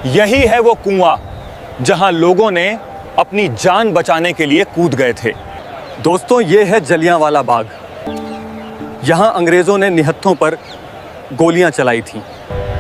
यही है वो कुआं जहां लोगों ने अपनी जान बचाने के लिए कूद गए थे। दोस्तों, ये है जलियांवाला बाग। यहाँ अंग्रेज़ों ने निहत्थों पर गोलियां चलाई थीं।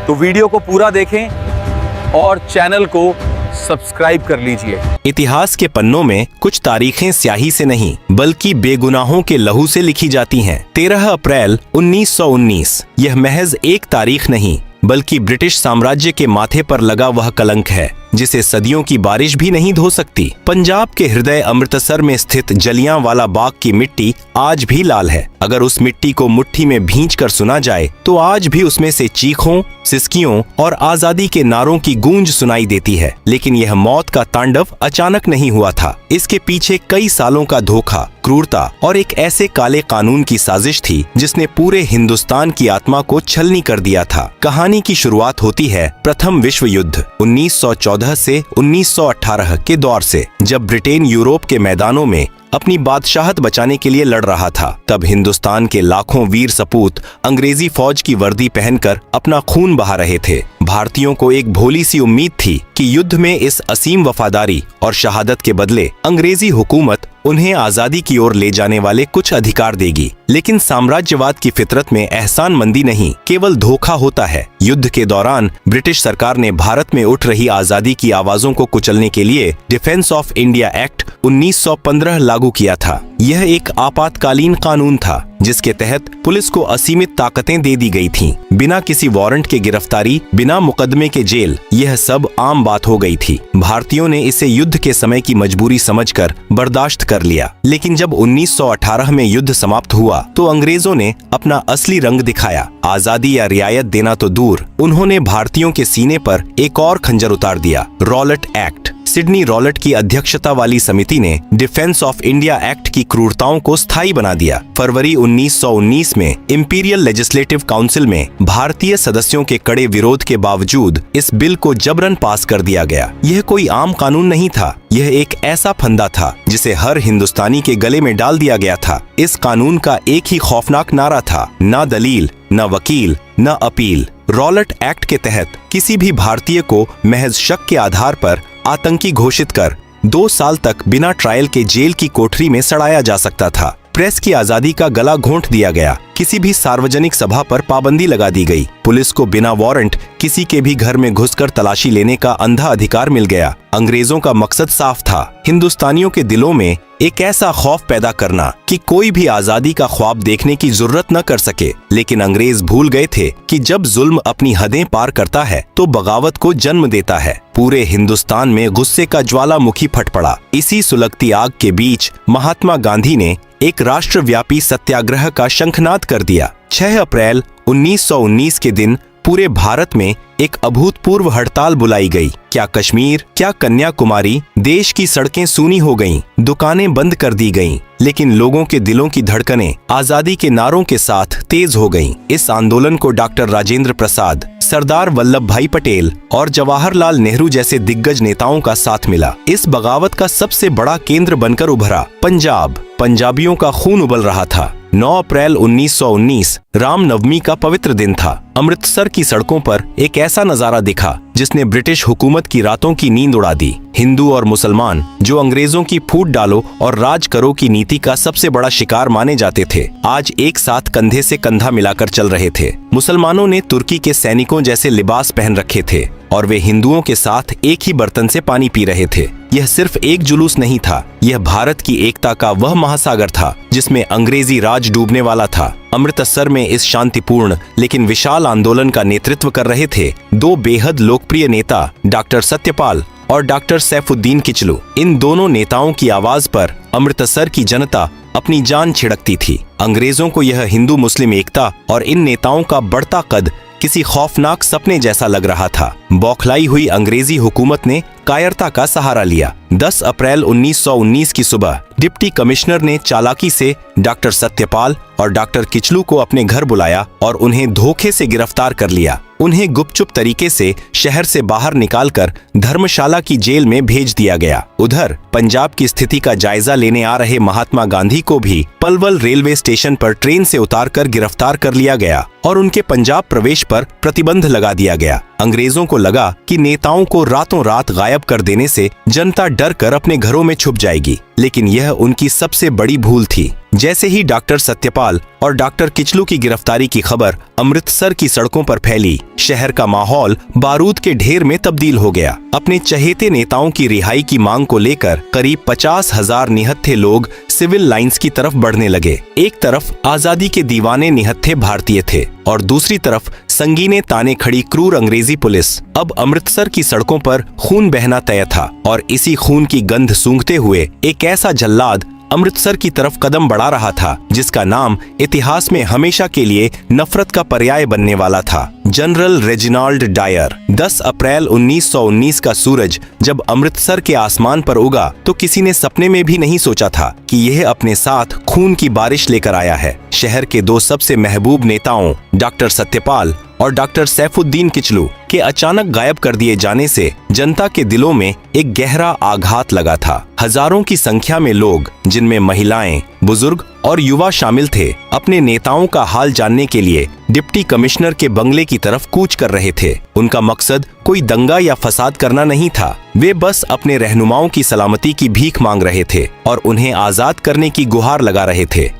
तो वीडियो को पूरा देखें और चैनल को सब्सक्राइब कर लीजिए। इतिहास के पन्नों में कुछ तारीखें स्याही से नहीं बल्कि बेगुनाहों के लहू से लिखी जाती हैं। 13 अप्रैल 1919 यह महज एक तारीख नहीं बल्कि ब्रिटिश साम्राज्य के माथे पर लगा वह कलंक है जिसे सदियों की बारिश भी नहीं धो सकती। पंजाब के हृदय अमृतसर में स्थित जलियांवाला बाग की मिट्टी आज भी लाल है। अगर उस मिट्टी को मुट्ठी में भींच कर सुना जाए तो आज भी उसमें से चीखों, सिसकियों और आजादी के नारों की गूंज सुनाई देती है। लेकिन यह मौत का तांडव अचानक नहीं हुआ था। इसके पीछे कई सालों का धोखा, क्रूरता और एक ऐसे काले कानून की साजिश थी जिसने पूरे हिंदुस्तान की आत्मा को छलनी कर दिया था। कहानी की शुरुआत होती है प्रथम विश्व युद्ध 1914 से 1918 के दौर से, जब ब्रिटेन यूरोप के मैदानों में अपनी बादशाहत बचाने के लिए लड़ रहा था। तब हिंदुस्तान के लाखों वीर सपूत अंग्रेजी फौज की वर्दी पहनकर अपना खून बहा रहे थे। भारतीयों को एक भोली सी उम्मीद थी कि युद्ध में इस असीम वफादारी और शहादत के बदले अंग्रेजी हुकूमत उन्हें आजादी की ओर ले जाने वाले कुछ अधिकार देगी। लेकिन साम्राज्यवाद की फितरत में एहसानमंदी नहीं, केवल धोखा होता है। युद्ध के दौरान ब्रिटिश सरकार ने भारत में उठ रही आजादी की आवाजों को कुचलने के लिए डिफेंस ऑफ इंडिया एक्ट 1915 लागू किया था। यह एक आपातकालीन कानून था जिसके तहत पुलिस को असीमित ताकतें दे दी गई थीं। बिना किसी वारंट के गिरफ्तारी, बिना मुकदमे के जेल, यह सब आम बात हो गई थी। भारतीयों ने इसे युद्ध के समय की मजबूरी समझकर बर्दाश्त कर लिया। लेकिन जब 1918 में युद्ध समाप्त हुआ तो अंग्रेजों ने अपना असली रंग दिखाया। आजादी या रियायत देना तो दूर, उन्होंने भारतीयों के सीने पर एक और खंजर उतार दिया, रॉलेट एक्ट। सिडनी रॉलेट की अध्यक्षता वाली समिति ने डिफेंस ऑफ इंडिया एक्ट की क्रूरताओं को स्थायी बना दिया। फरवरी 1919 में इंपीरियल लेजिस्लेटिव काउंसिल में भारतीय सदस्यों के कड़े विरोध के बावजूद इस बिल को जबरन पास कर दिया गया। यह कोई आम कानून नहीं था, यह एक ऐसा फंदा था जिसे हर हिंदुस्तानी के गले में डाल दिया गया था। इस कानून का एक ही खौफनाक नारा था, ना दलील, न वकील, न अपील। रॉलेट एक्ट के तहत किसी भी भारतीय को महज शक के आधार पर आतंकी घोषित कर 2 साल तक बिना ट्रायल के जेल की कोठरी में सड़ाया जा सकता था। प्रेस की आजादी का गला घोंट दिया गया। किसी भी सार्वजनिक सभा पर पाबंदी लगा दी गई। पुलिस को बिना वारंट किसी के भी घर में घुसकर तलाशी लेने का अंधा अधिकार मिल गया। अंग्रेजों का मकसद साफ था, हिंदुस्तानियों के दिलों में एक ऐसा खौफ पैदा करना कि कोई भी आजादी का ख्वाब देखने की जरूरत न कर सके। लेकिन अंग्रेज भूल गए थे कि जब जुल्म अपनी हदें पार करता है तो बगावत को जन्म देता है। पूरे हिंदुस्तान में गुस्से का ज्वालामुखी फट पड़ा। इसी सुलगती आग के बीच महात्मा गांधी ने एक राष्ट्रव्यापी सत्याग्रह का शंखनाद कर दिया। 6 अप्रैल 1919 के दिन पूरे भारत में एक अभूतपूर्व हड़ताल बुलाई गई। क्या कश्मीर, क्या कन्याकुमारी, देश की सड़कें सूनी हो गईं, दुकानें बंद कर दी गईं, लेकिन लोगों के दिलों की धड़कनें आजादी के नारों के साथ तेज हो गईं। इस आंदोलन को डॉक्टर राजेंद्र प्रसाद, सरदार वल्लभ भाई पटेल और जवाहरलाल नेहरू जैसे दिग्गज नेताओं का साथ मिला। इस बगावत का सबसे बड़ा केंद्र बनकर उभरा पंजाब। पंजाबियों का खून उबल रहा था। 9 अप्रैल 1919 रामनवमी का पवित्र दिन था। अमृतसर की सड़कों पर एक ऐसा नजारा दिखा जिसने ब्रिटिश हुकूमत की रातों की नींद उड़ा दी। हिंदू और मुसलमान, जो अंग्रेजों की फूट डालो और राज करो की नीति का सबसे बड़ा शिकार माने जाते थे, आज एक साथ कंधे से कंधा मिलाकर चल रहे थे। मुसलमानों ने तुर्की के सैनिकों जैसे लिबास पहन रखे थे और वे हिंदुओं के साथ एक ही बर्तन से पानी पी रहे थे। यह सिर्फ एक जुलूस नहीं था, यह भारत की एकता का वह महासागर था जिसमें अंग्रेजी राज डूबने वाला था। अमृतसर में इस शांतिपूर्ण लेकिन विशाल आंदोलन का नेतृत्व कर रहे थे 2 बेहद लोकप्रिय नेता, डॉक्टर सत्यपाल और डॉक्टर सैफुद्दीन किचलू। इन दोनों नेताओं की आवाज पर अमृतसर की जनता अपनी जान छिड़कती थी। अंग्रेजों को यह हिंदू मुस्लिम एकता और इन नेताओं का बढ़ता कद किसी खौफनाक सपने जैसा लग रहा था। बौखलाई हुई अंग्रेजी हुकूमत ने कायरता का सहारा लिया। 10 अप्रैल 1919 की सुबह डिप्टी कमिश्नर ने चालाकी से डॉक्टर सत्यपाल और डॉक्टर किचलू को अपने घर बुलाया और उन्हें धोखे से गिरफ्तार कर लिया। उन्हें गुपचुप तरीके से शहर से बाहर निकालकर धर्मशाला की जेल में भेज दिया गया। उधर पंजाब की स्थिति का जायजा लेने आ रहे महात्मा गांधी को भी पलवल रेलवे स्टेशन पर ट्रेन से उतारकर गिरफ्तार कर लिया गया और उनके पंजाब प्रवेश पर प्रतिबंध लगा दिया गया। अंग्रेजों को लगा कि नेताओं को रातों रात गायब कर देने से जनता डर कर अपने घरों में छुप जाएगी, लेकिन यह उनकी सबसे बड़ी भूल थी। जैसे ही डॉक्टर सत्यपाल और डॉक्टर किचलू की गिरफ्तारी की खबर अमृतसर की सड़कों पर फैली, शहर का माहौल बारूद के ढेर में तब्दील हो गया। अपने चहेते नेताओं की रिहाई की मांग को लेकर करीब 50,000 निहत्थे लोग सिविल लाइंस की तरफ बढ़ने लगे। एक तरफ आजादी के दीवाने निहत्थे भारतीय थे और दूसरी तरफ संगीने ताने खड़ी क्रूर अंग्रेजी पुलिस। अब अमृतसर की सड़कों पर खून बहना तय था और इसी खून की गंध सूंघते हुए एक ऐसा जल्लाद अमृतसर की तरफ कदम बढ़ा रहा था जिसका नाम इतिहास में हमेशा के लिए नफरत का पर्याय बनने वाला था, जनरल रेजिनाल्ड डायर। 10 अप्रैल 1919 का सूरज जब अमृतसर के आसमान पर उगा तो किसी ने सपने में भी नहीं सोचा था कि यह अपने साथ खून की बारिश लेकर आया है। शहर के दो सबसे महबूब नेताओं डॉक्टर सत्यपाल और डॉक्टर सैफुद्दीन किचलू के अचानक गायब कर दिए जाने से जनता के दिलों में एक गहरा आघात लगा था। हजारों की संख्या में लोग, जिनमें महिलाएं, बुजुर्ग और युवा शामिल थे, अपने नेताओं का हाल जानने के लिए डिप्टी कमिश्नर के बंगले की तरफ कूच कर रहे थे। उनका मकसद कोई दंगा या फसाद करना नहीं था, वे बस अपने रहनुमाओं की सलामती की भीख मांग रहे थे और उन्हें आजाद करने की गुहार लगा रहे थे।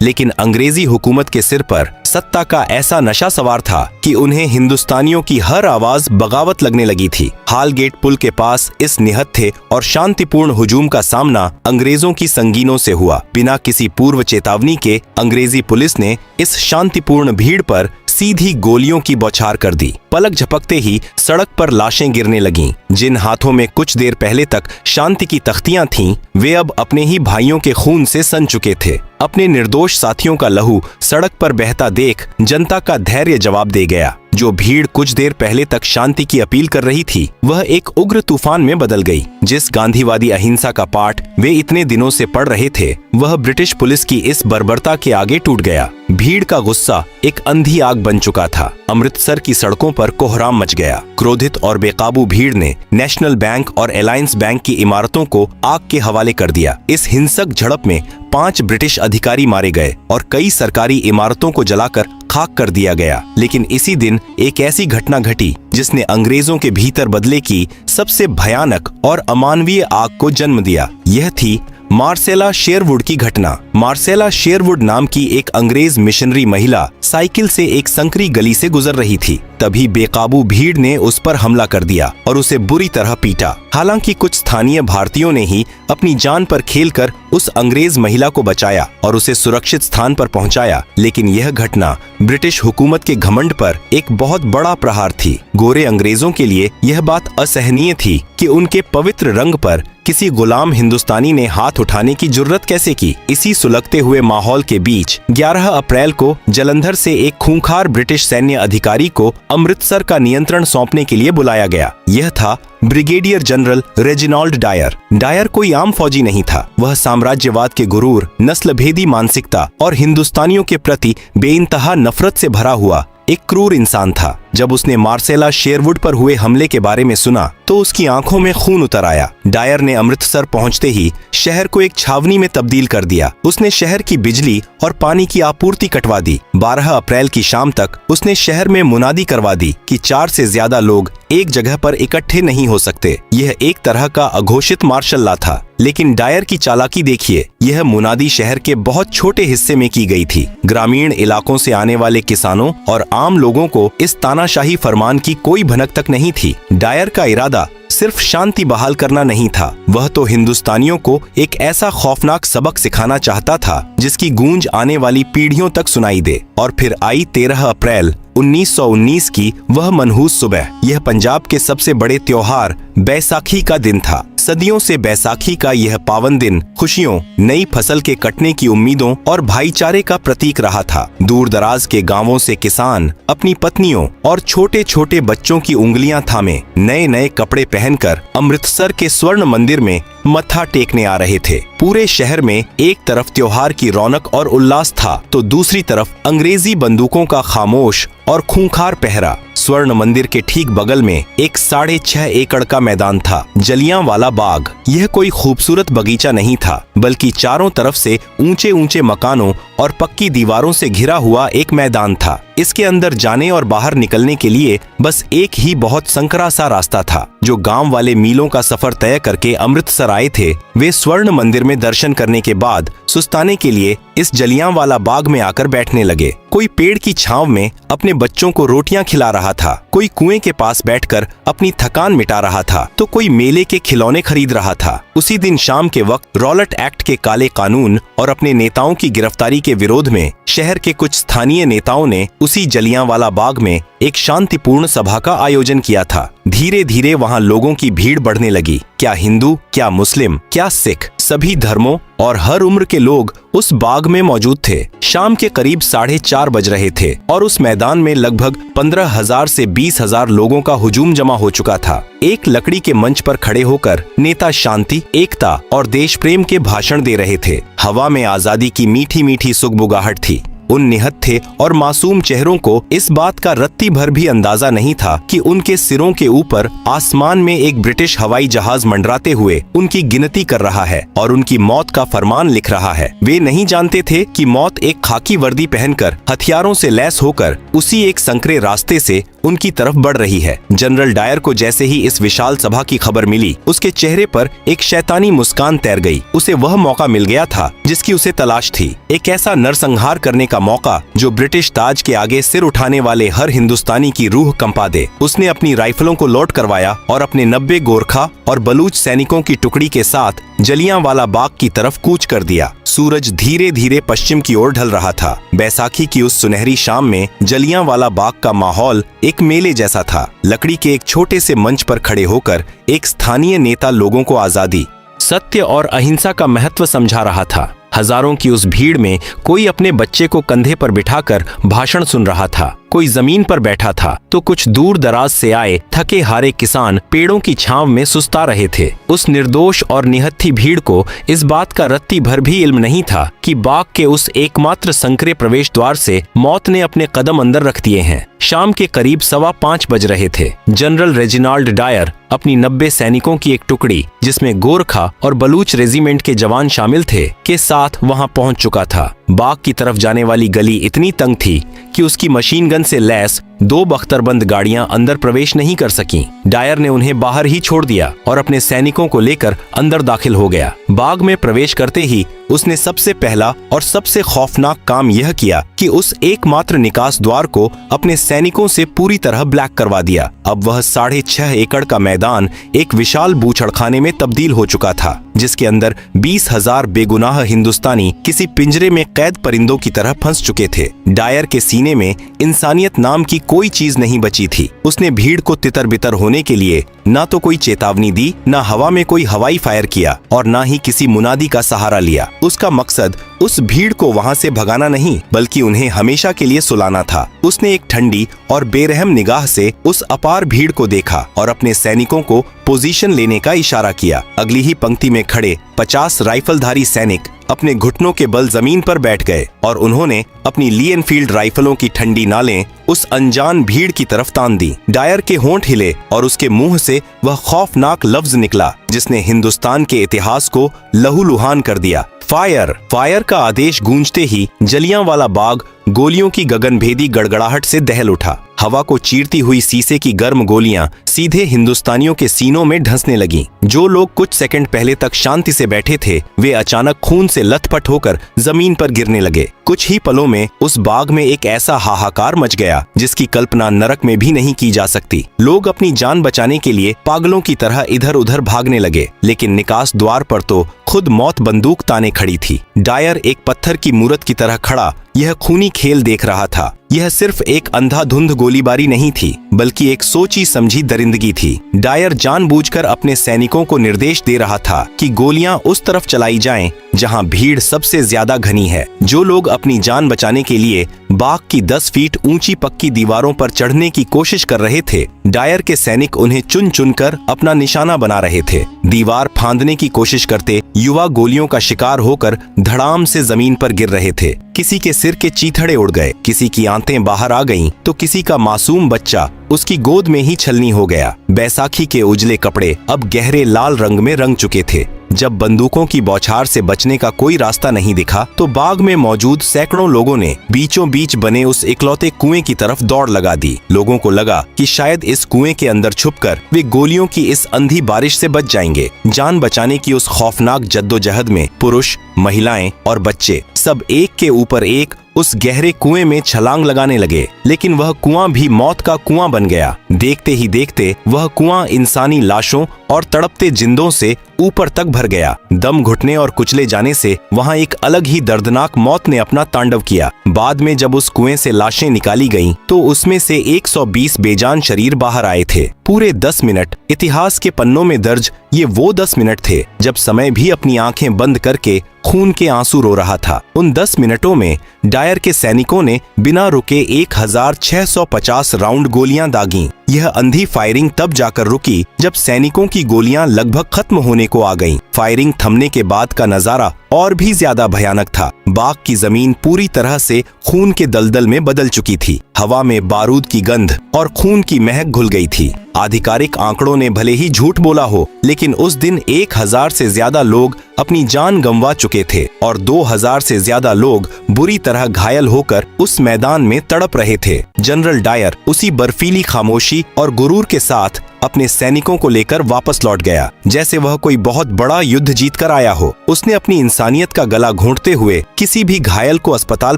लेकिन अंग्रेजी हुकूमत के सिर पर सत्ता का ऐसा नशा सवार था कि उन्हें हिंदुस्तानियों की हर आवाज बगावत लगने लगी थी। हालगेट पुल के पास इस निहत्थे और शांतिपूर्ण हुजूम का सामना अंग्रेजों की संगीनों से हुआ। बिना किसी पूर्व चेतावनी के अंग्रेजी पुलिस ने इस शांतिपूर्ण भीड़ पर सीधी गोलियों की बौछार कर दी। पलक झपकते ही सड़क पर लाशें गिरने लगीं। जिन हाथों में कुछ देर पहले तक शांति की तख्तियां थीं, वे अब अपने ही भाइयों के खून से सन चुके थे। अपने निर्दोष साथियों का लहू सड़क पर बहता देख जनता का धैर्य जवाब दे गया। जो भीड़ कुछ देर पहले तक शांति की अपील कर रही थी, वह एक उग्र तूफान में बदल गई। जिस गांधीवादी अहिंसा का पाठ वे इतने दिनों से पढ़ रहे थे, वह ब्रिटिश पुलिस की इस बर्बरता के आगे टूट गया। भीड़ का गुस्सा एक अंधी आग बन चुका था। अमृतसर की सड़कों पर कोहराम मच गया। क्रोधित और बेकाबू भीड़ ने नेशनल बैंक और अलायंस बैंक की इमारतों को आग के हवाले कर दिया। इस हिंसक झड़प में 5 ब्रिटिश अधिकारी मारे गए और कई सरकारी इमारतों को जलाकर खाक कर दिया गया। लेकिन इसी दिन एक ऐसी घटना घटी जिसने अंग्रेजों के भीतर बदले की सबसे भयानक और अमानवीय आग को जन्म दिया। यह थी मार्सेला शेरवुड की घटना। मार्सेला शेरवुड नाम की एक अंग्रेज मिशनरी महिला साइकिल से एक संकरी गली से गुजर रही थी। तभी बेकाबू भीड़ ने उस पर हमला कर दिया और उसे बुरी तरह पीटा। हालांकि कुछ स्थानीय भारतीयों ने ही अपनी जान पर खेलकर उस अंग्रेज महिला को बचाया और उसे सुरक्षित स्थान पर पहुंचाया, लेकिन यह घटना ब्रिटिश हुकूमत के घमंड पर एक बहुत बड़ा प्रहार थी। गोरे अंग्रेजों के लिए यह बात असहनीय थी कि उनके पवित्र रंग पर किसी गुलाम हिंदुस्तानी ने हाथ उठाने की जुर्रत कैसे की। इसी सुलगते हुए माहौल के बीच 11 अप्रैल को जालंधर से एक खूंखार ब्रिटिश सैन्य अधिकारी को अमृतसर का नियंत्रण सौंपने के लिए बुलाया गया। यह था brigadier general Reginald Dyer. Dyer कोई आम फौजी नहीं था। वह साम्राज्यवाद के गुरूर, नस्लभेदी मानसिकता और हिंदुस्तानियों के प्रति बेइंतहा नफरत से भरा हुआ एक क्रूर इंसान था। जब उसने मार्सेला शेरवुड पर हुए हमले के बारे में सुना तो उसकी आंखों में खून उतर आया। डायर ने अमृतसर पहुंचते ही शहर को एक छावनी में तब्दील कर दिया। उसने शहर की बिजली और पानी की आपूर्ति कटवा दी। 12 अप्रैल की शाम तक उसने शहर में मुनादी करवा दी कि 4 से ज्यादा लोग एक जगह पर इकट्ठे नहीं हो सकते। यह एक तरह का अघोषित मार्शल लॉ था। लेकिन डायर की चालाकी देखिए, यह मुनादी शहर के बहुत छोटे हिस्से में की गई थी। ग्रामीण इलाकों से आने वाले किसानों और आम लोगों को इस तानाशाही फरमान की कोई भनक तक नहीं थी। डायर का इरादा सिर्फ शांति बहाल करना नहीं था, वह तो हिंदुस्तानियों को एक ऐसा खौफनाक सबक सिखाना चाहता था जिसकी गूंज आने वाली पीढ़ियों तक सुनाई दे। और फिर आई 13 अप्रैल 1919 की वह मनहूस सुबह। यह पंजाब के सबसे बड़े त्योहार बैसाखी का दिन था। सदियों से बैसाखी का यह पावन दिन खुशियों, नई फसल के कटने की उम्मीदों और भाईचारे का प्रतीक रहा था। दूर दराज के गांवों से किसान अपनी पत्नियों और छोटे छोटे बच्चों की उंगलियां थामे नए नए कपड़े पहनकर अमृतसर के स्वर्ण मंदिर में मत्था टेकने आ रहे थे। पूरे शहर में एक तरफ त्योहार की रौनक और उल्लास था तो दूसरी तरफ अंग्रेजी बंदूकों का खामोश और खूंखार पहरा। स्वर्ण मंदिर के ठीक बगल में एक 6.5 एकड़ का मैदान था, जलियांवाला बाग। यह कोई खूबसूरत बगीचा नहीं था, बल्कि चारों तरफ से ऊंचे ऊंचे मकानों और पक्की दीवारों से घिरा हुआ एक मैदान था। इसके अंदर जाने और बाहर निकलने के लिए बस एक ही बहुत संकरा सा रास्ता था। जो गांव वाले मीलों का सफर तय करके अमृतसर आए थे, वे स्वर्ण मंदिर में दर्शन करने के बाद सुस्ताने के लिए इस जलियांवाला बाग में आकर बैठने लगे। कोई पेड़ की छांव में अपने बच्चों को रोटियां खिला रहा था, कोई कुएं के पास बैठकर अपनी थकान मिटा रहा था, तो कोई मेले के खिलौने खरीद रहा था। उसी दिन शाम के वक्त रॉलेट एक्ट के काले कानून और अपने नेताओं की गिरफ्तारी के विरोध में शहर के कुछ स्थानीय नेताओं ने उसी जलियांवाला बाग में एक शांतिपूर्ण सभा का आयोजन किया था। धीरे धीरे वहां लोगों की भीड़ बढ़ने लगी। क्या हिंदू, क्या मुस्लिम, क्या सिख, सभी धर्मों और हर उम्र के लोग उस बाग में मौजूद थे। शाम के करीब 4:30 बज रहे थे और उस मैदान में लगभग 15,000 से 20,000 लोगों का हुजूम जमा हो चुका था। एक लकड़ी के मंच पर खड़े होकर नेता शांति, एकता और देश प्रेम के भाषण दे रहे थे। हवा में आजादी की मीठी मीठी सुगबुगाहट थी। उन निहत्थे और मासूम चेहरों को इस बात का रत्ती भर भी अंदाजा नहीं था कि उनके सिरों के ऊपर आसमान में एक ब्रिटिश हवाई जहाज मंडराते हुए उनकी गिनती कर रहा है और उनकी मौत का फरमान लिख रहा है। वे नहीं जानते थे कि मौत एक खाकी वर्दी पहनकर हथियारों से लैस होकर उसी एक संकरे रास्ते से उनकी तरफ बढ़ रही है। जनरल डायर को जैसे ही इस विशाल सभा की खबर मिली, उसके चेहरे पर एक शैतानी मुस्कान तैर गई। उसे वह मौका मिल गया था जिसकी उसे तलाश थी, एक ऐसा नरसंहार करने का मौका जो ब्रिटिश ताज के आगे सिर उठाने वाले हर हिंदुस्तानी की रूह कंपा दे। उसने अपनी राइफलों को लोड करवाया और अपने 90 गोरखा और बलूच सैनिकों की टुकड़ी के साथ जलियांवाला बाग की तरफ कूच कर दिया। सूरज धीरे धीरे पश्चिम की ओर ढल रहा था। बैसाखी की उस सुनहरी शाम में जलियांवाला बाग का माहौल एक मेले जैसा था। लकड़ी के एक छोटे से मंच पर खड़े होकर एक स्थानीय नेता लोगों को आजादी, सत्य और अहिंसा का महत्व समझा रहा था। हजारों की उस भीड़ में कोई अपने बच्चे को कंधे पर बिठाकर भाषण सुन रहा था, कोई जमीन पर बैठा था, तो कुछ दूर दराज से आए थके हारे किसान पेड़ों की छांव में सुस्ता रहे थे। उस निर्दोष और निहत्थी भीड़ को इस बात का रत्ती भर भी इल्म नहीं था कि बाग के उस एकमात्र संकरे प्रवेश द्वार से मौत ने अपने कदम अंदर रख दिए हैं। शाम के करीब 5:15 बज रहे थे। जनरल रेजिनाल्ड डायर अपनी 90 सैनिकों की एक टुकड़ी, जिसमें गोरखा और बलूच रेजिमेंट के जवान शामिल थे, के साथ वहां पहुंच चुका था। बाग की तरफ जाने वाली गली इतनी तंग थी कि उसकी मशीन गन से लैस 2 बख्तरबंद गाड़ियां अंदर प्रवेश नहीं कर सकीं। डायर ने उन्हें बाहर ही छोड़ दिया और अपने सैनिकों को लेकर अंदर दाखिल हो गया। बाग में प्रवेश करते ही उसने सबसे पहला और सबसे खौफनाक काम यह किया कि उस एकमात्र निकास द्वार को अपने सैनिकों से पूरी तरह ब्लैक करवा दिया। अब वह 6.5 एकड़ का मैदान एक विशाल बूचड़खाने में तब्दील हो चुका था, जिसके अंदर 20,000 बेगुनाह हिंदुस्तानी किसी पिंजरे में कैद परिंदों की तरह फंस चुके थे। डायर के सीने में इंसानियत नाम की कोई चीज नहीं बची थी। उसने भीड़ को तितर बितर होने के लिए ना तो कोई चेतावनी दी, ना हवा में कोई हवाई फायर किया और ना ही किसी मुनादी का सहारा लिया। उसका मकसद उस भीड़ को वहां से भगाना नहीं, बल्कि उन्हें हमेशा के लिए सुलाना था। उसने एक ठंडी और बेरहम निगाह से उस अपार भीड़ को देखा और अपने सैनिकों को पोजीशन लेने का इशारा किया। अगली ही पंक्ति में खड़े 50 राइफलधारी सैनिक अपने घुटनों के बल जमीन पर बैठ गए और उन्होंने अपनी ली एनफील्ड राइफलों की ठंडी नालें उस अनजान भीड़ की तरफ तान दी। डायर के होंठ हिले और उसके मुंह से वह खौफनाक लफ्ज निकला जिसने हिंदुस्तान के इतिहास को लहूलुहान कर दिया। फायर! फायर का आदेश गूंजते ही जलियांवाला बाग गोलियों की गगनभेदी गड़गड़ाहट से दहल उठा। हवा को चीरती हुई शीशे की गर्म गोलियां सीधे हिंदुस्तानियों के सीनों में ढंसने लगीं। जो लोग कुछ सेकंड पहले तक शांति से बैठे थे, वे अचानक खून से लथपथ होकर जमीन पर गिरने लगे। कुछ ही पलों में उस बाग में एक ऐसा हाहाकार मच गया जिसकी कल्पना नरक में भी नहीं की जा सकती। लोग अपनी जान बचाने के लिए पागलों की तरह इधर उधर भागने लगे, लेकिन निकास द्वार पर तो खुद मौत बंदूक ताने खड़ी थी। डायर एक पत्थर की मूरत की तरह खड़ा यह खूनी खेल देख रहा था। यह सिर्फ एक अंधाधुंध गोलीबारी नहीं थी, बल्कि एक सोची समझी दरिंदगी थी। डायर जानबूझकर अपने सैनिकों को निर्देश दे रहा था कि गोलियां उस तरफ चलाई जाएं जहां भीड़ सबसे ज्यादा घनी है। जो लोग अपनी जान बचाने के लिए बाग की 10 फीट ऊंची पक्की दीवारों पर चढ़ने की कोशिश कर रहे थे, डायर के सैनिक उन्हें चुन चुनकर अपना निशाना बना रहे थे। दीवार फांदने की कोशिश करते युवा गोलियों का शिकार होकर धड़ाम से जमीन पर गिर रहे थे। किसी के सिर के चीथड़े उड़ गए, किसी की आंतें बाहर आ गईं, तो किसी का मासूम बच्चा उसकी गोद में ही छलनी हो गया। बैसाखी के उजले कपड़े अब गहरे लाल रंग में रंग चुके थे। जब बंदूकों की बौछार से बचने का कोई रास्ता नहीं दिखा तो बाग में मौजूद सैकड़ों लोगों ने बीचों बीच बने उस इकलौते कुएं की तरफ दौड़ लगा दी। लोगों को लगा कि शायद इस कुएं के अंदर छुपकर वे गोलियों की इस अंधी बारिश से बच जाएंगे। जान बचाने की उस खौफनाक जद्दोजहद में पुरुष, महिलाएं और बच्चे सब एक के ऊपर एक उस गहरे कुएं में छलांग लगाने लगे, लेकिन वह कुआं भी मौत का कुआं बन गया। देखते ही देखते वह कुआं इंसानी लाशों और तड़पते जिंदों से ऊपर तक भर गया। दम घुटने और कुचले जाने से वहां एक अलग ही दर्दनाक मौत ने अपना तांडव किया। बाद में जब उस कुएं से लाशें निकाली गईं, तो उसमें से 120 बेजान शरीर बाहर आए थे। पूरे 10 मिनट इतिहास के पन्नों में दर्ज ये वो 10 मिनट थे जब समय भी अपनी आंखें बंद करके खून के आंसू रो रहा था। उन 10 मिनटों में डायर के सैनिकों ने बिना रुके 1650 राउंड गोलियां दागीं। यह अंधी फायरिंग तब जाकर रुकी जब सैनिकों की गोलियां लगभग खत्म होने को आ गईं। फायरिंग थमने के बाद का नजारा और भी ज्यादा भयानक था। बाग की जमीन पूरी तरह से खून के दलदल में बदल चुकी थी। हवा में बारूद की गंध और खून की महक घुल गई थी। आधिकारिक आंकड़ों ने भले ही झूठ बोला हो, लेकिन उस दिन 1000 से ज्यादा लोग अपनी जान गंवा चुके थे और 2000 से ज्यादा लोग बुरी तरह घायल होकर उस मैदान में तड़प रहे थे। जनरल डायर उसी बर्फीली खामोशी और गुरूर के साथ अपने सैनिकों को लेकर वापस लौट गया, जैसे वह कोई बहुत बड़ा युद्ध जीत कर आया हो। उसने अपनी इंसानियत का गला घोंटते हुए किसी भी घायल को अस्पताल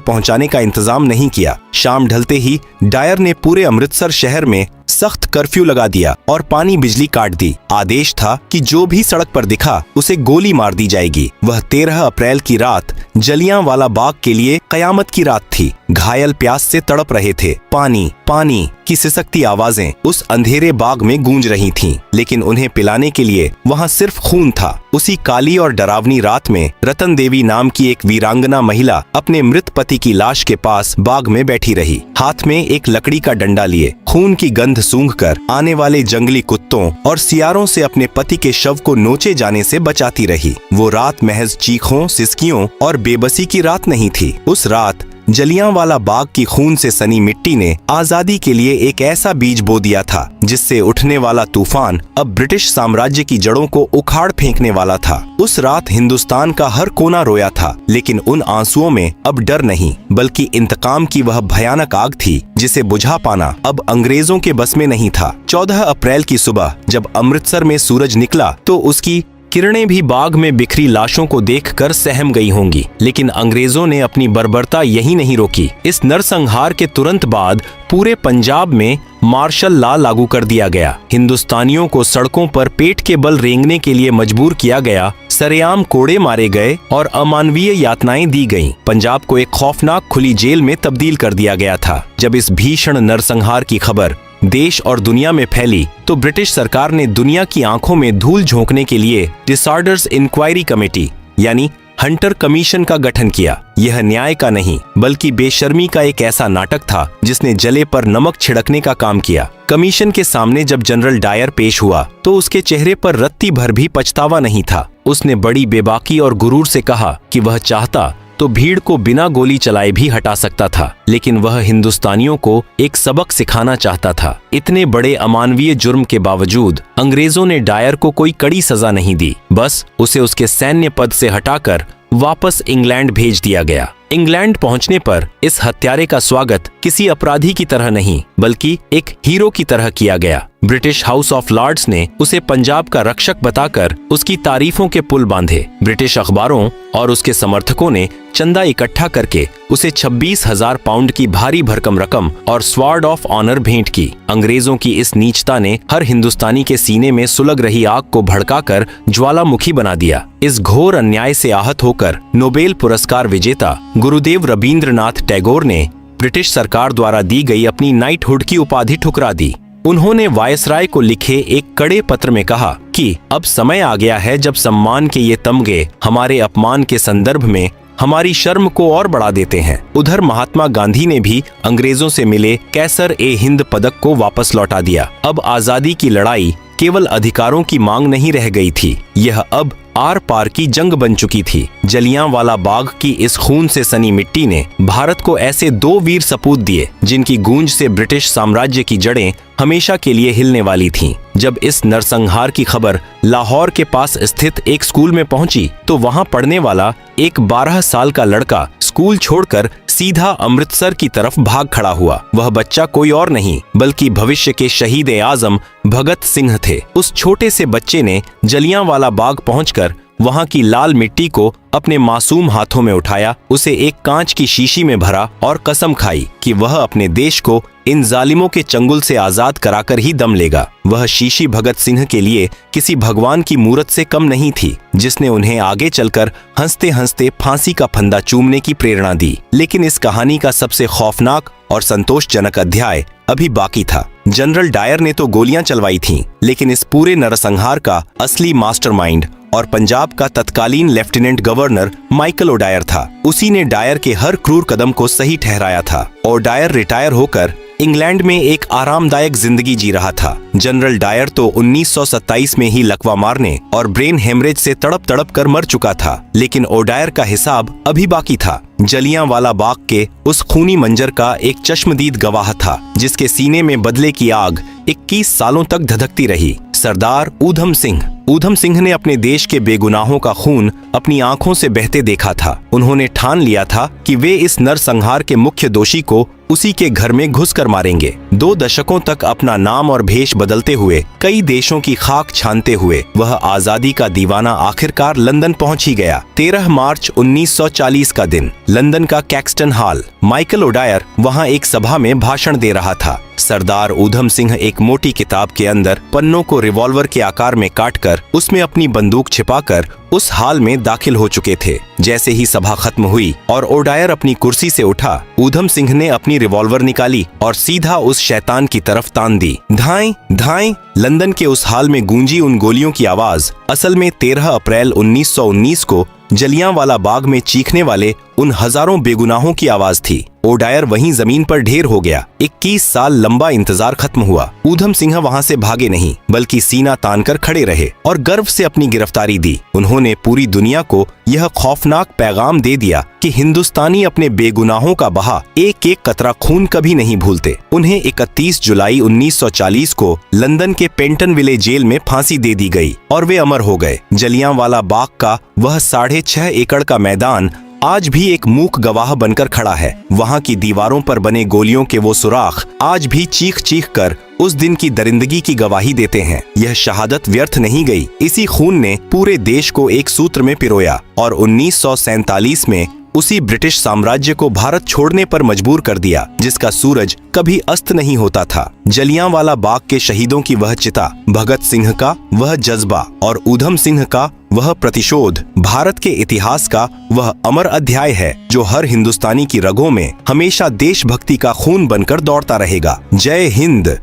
पहुंचाने का इंतजाम नहीं किया। शाम ढलते ही डायर ने पूरे अमृतसर शहर में सख्त कर्फ्यू लगा दिया और पानी बिजली काट दी। आदेश था कि जो भी सड़क पर दिखा उसे गोली मार दी जाएगी। वह 13 अप्रैल की रात जलियांवाला बाग के लिए कयामत की रात थी। घायल प्यास से तड़प रहे थे। पानी पानी की सिसकती आवाजें उस अंधेरे बाग में गूंज रही थीं, लेकिन उन्हें पिलाने के लिए वहां सिर्फ खून था। उसी काली और डरावनी रात में रतन देवी नाम की एक वीरांगना महिला अपने मृत पति की लाश के पास बाग में बैठी रही, हाथ में एक लकड़ी का डंडा लिए, खून की गंध सूंघकर आने वाले जंगली कुत्तों और सियारों से अपने पति के शव को नोचे जाने से बचाती रही। वो रात महज चीखों, सिसकियों और बेबसी की रात नहीं थी। उस रात जलियांवाला बाग की खून से सनी मिट्टी ने आजादी के लिए एक ऐसा बीज बो दिया था जिससे उठने वाला तूफान अब ब्रिटिश साम्राज्य की जड़ों को उखाड़ फेंकने वाला था। उस रात हिंदुस्तान का हर कोना रोया था, लेकिन उन आंसुओं में अब डर नहीं, बल्कि इंतकाम की वह भयानक आग थी जिसे बुझा पाना अब अंग्रेजों के बस में नहीं था। 14 अप्रैल की सुबह जब अमृतसर में सूरज निकला तो उसकी किरणें भी बाग में बिखरी लाशों को देखकर सहम गई होंगी, लेकिन अंग्रेजों ने अपनी बर्बरता यही नहीं रोकी। इस नरसंहार के तुरंत बाद पूरे पंजाब में मार्शल लॉ लागू कर दिया गया। हिंदुस्तानियों को सड़कों पर पेट के बल रेंगने के लिए मजबूर किया गया। सरेआम कोड़े मारे गए और अमानवीय यातनाएं दी गईं। पंजाब को एक खौफनाक खुली जेल में तब्दील कर दिया गया था। जब इस भीषण नरसंहार की खबर देश और दुनिया में फैली तो ब्रिटिश सरकार ने दुनिया की आंखों में धूल झोंकने के लिए डिसऑर्डर्स इंक्वायरी कमेटी यानी हंटर कमीशन का गठन किया। यह न्याय का नहीं बल्कि बेशर्मी का एक ऐसा नाटक था जिसने जले पर नमक छिड़कने का काम किया। कमीशन के सामने जब जनरल डायर पेश हुआ तो उसके चेहरे पर रत्ती भर भी पछतावा नहीं था। उसने बड़ी बेबाकी और गुरूर से कहा कि वह चाहता तो भीड़ को बिना गोली चलाए भी हटा सकता था, लेकिन वह हिंदुस्तानियों को एक सबक सिखाना चाहता था। इतने बड़े अमानवीय जुर्म के बावजूद अंग्रेजों ने डायर को कोई कड़ी सजा नहीं दी, बस उसे उसके सैन्य पद से हटाकर वापस इंग्लैंड भेज दिया गया। इंग्लैंड पहुंचने पर इस हत्यारे का स्वागत किसी अपराधी की तरह नहीं बल्कि एक हीरो की तरह किया गया। ब्रिटिश हाउस ऑफ लॉर्ड्स ने उसे पंजाब का रक्षक बताकर उसकी तारीफों के पुल बांधे। ब्रिटिश अखबारों और उसके समर्थकों ने चंदा इकट्ठा करके उसे 26,000 पाउंड की भारी भरकम रकम और स्वॉर्ड ऑफ ऑनर भेंट की। अंग्रेजों की इस नीचता ने हर हिंदुस्तानी के सीने में सुलग रही आग को भड़काकर ज्वालामुखी बना दिया। इस घोर अन्याय से आहत होकर नोबेल पुरस्कार विजेता गुरुदेव रवींद्रनाथ टैगोर ने ब्रिटिश सरकार द्वारा दी गई अपनी नाइटहुड की उपाधि ठुकरा दी। उन्होंने वायसराय को लिखे एक कड़े पत्र में कहा कि अब समय आ गया है जब सम्मान के ये तमगे हमारे अपमान के संदर्भ में हमारी शर्म को और बढ़ा देते हैं। उधर महात्मा गांधी ने भी अंग्रेजों से मिले कैसर ए हिंद पदक को वापस लौटा दिया। अब आजादी की लड़ाई केवल अधिकारों की मांग नहीं रह गई थी, यह अब आर पार की जंग बन चुकी थी। जलियांवाला बाग की इस खून से सनी मिट्टी ने भारत को ऐसे दो वीर सपूत दिए जिनकी गूंज से ब्रिटिश साम्राज्य की जड़ें हमेशा के लिए हिलने वाली थीं। जब इस नरसंहार की खबर लाहौर के पास स्थित एक स्कूल में पहुंची तो वहां पढ़ने वाला एक 12 साल का लड़का स्कूल छोड़कर सीधा अमृतसर की तरफ भाग खड़ा हुआ। वह बच्चा कोई और नहीं बल्कि भविष्य के शहीद-ए-आज़म भगत सिंह थे। उस छोटे से बच्चे ने जलियांवाला बाग पहुंचकर वहां की लाल मिट्टी को अपने मासूम हाथों में उठाया, उसे एक कांच की शीशी में भरा और कसम खाई कि वह अपने देश को इन जालिमों के चंगुल से आजाद कराकर ही दम लेगा। वह शीशी भगत सिंह के लिए किसी भगवान की मूरत से कम नहीं थी, जिसने उन्हें आगे चलकर हंसते हंसते फांसी का फंदा चूमने की प्रेरणा दी। लेकिन इस कहानी का सबसे खौफनाक और संतोषजनक अध्याय अभी बाकी था। जनरल डायर ने तो गोलियां चलवाई थीं, लेकिन इस पूरे नरसंहार का असली मास्टरमाइंड और पंजाब का तत्कालीन लेफ्टिनेंट गवर्नर माइकल ओडायर था। उसी ने डायर के हर क्रूर कदम को सही ठहराया था। ओडायर रिटायर होकर इंग्लैंड में एक आरामदायक जिंदगी जी रहा था। जनरल डायर तो 1927 में ही लकवा मारने और ब्रेन हेमरेज से तड़प तड़प कर मर चुका था, लेकिन ओडायर का हिसाब अभी बाकी था। जलियांवाला बाग के उस खूनी मंजर का एक चश्मदीद गवाह था, जिसके सीने में बदले की आग 21 सालों तक धधकती रही। सरदार ऊधम सिंह। ऊधम सिंह ने अपने देश के बेगुनाहों का खून अपनी आंखों से बहते देखा था। उन्होंने ठान लिया था कि वे इस नरसंहार के मुख्य दोषी को उसी के घर में घुसकर मारेंगे। 2 दशकों तक अपना नाम और भेष बदलते हुए, कई देशों की खाक छानते हुए वह आजादी का दीवाना आखिरकार लंदन पहुंच ही गया। 13 मार्च 1940 का दिन, लंदन का कैक्सटन हॉल। माइकल ओडायर वहां एक सभा में भाषण दे रहा था। सरदार ऊधम सिंह एक मोटी किताब के अंदर पन्नों को रिवॉल्वर के आकार में काटकर उसमें अपनी बंदूक छिपाकर उस हाल में दाखिल हो चुके थे। जैसे ही सभा खत्म हुई और ओडायर अपनी कुर्सी से उठा, ऊधम सिंह ने अपनी रिवॉल्वर निकाली और सीधा उस शैतान की तरफ तान दी। धाएं धाएं। लंदन के उस हाल में गूंजी उन गोलियों की आवाज असल में 13 अप्रैल 1919 को जलियांवाला बाग में चीखने वाले उन हजारों बेगुनाहों की आवाज थी। ओडायर वहीं जमीन पर ढेर हो गया। 21 साल लंबा इंतजार खत्म हुआ। ऊधम सिंह वहां से भागे नहीं, बल्कि सीना तानकर खड़े रहे और गर्व से अपनी गिरफ्तारी दी। उन्होंने पूरी दुनिया को यह खौफनाक पैगाम दे दिया कि हिंदुस्तानी अपने बेगुनाहों का बहा एक एक कतरा खून कभी नहीं भूलते। उन्हें 31 जुलाई 1940 को लंदन के पेंटनविले जेल में फांसी दे दी गई और वे अमर हो गए। जलियांवाला बाग का वह 6.5 एकड़ का मैदान आज भी एक मूक गवाह बनकर खड़ा है। वहां की दीवारों पर बने गोलियों के वो सुराख आज भी चीख चीख कर उस दिन की दरिंदगी की गवाही देते हैं। यह शहादत व्यर्थ नहीं गई। इसी खून ने पूरे देश को एक सूत्र में पिरोया और 1947 में उसी ब्रिटिश साम्राज्य को भारत छोड़ने पर मजबूर कर दिया, जिसका सूरज कभी अस्त नहीं होता था। जलियांवाला बाग के शहीदों की वह चिता, भगत सिंह का वह जज्बा और ऊधम सिंह का वह प्रतिशोध भारत के इतिहास का वह अमर अध्याय है, जो हर हिंदुस्तानी की रगों में हमेशा देशभक्ति का खून बनकर दौड़ता रहेगा। जय हिंद।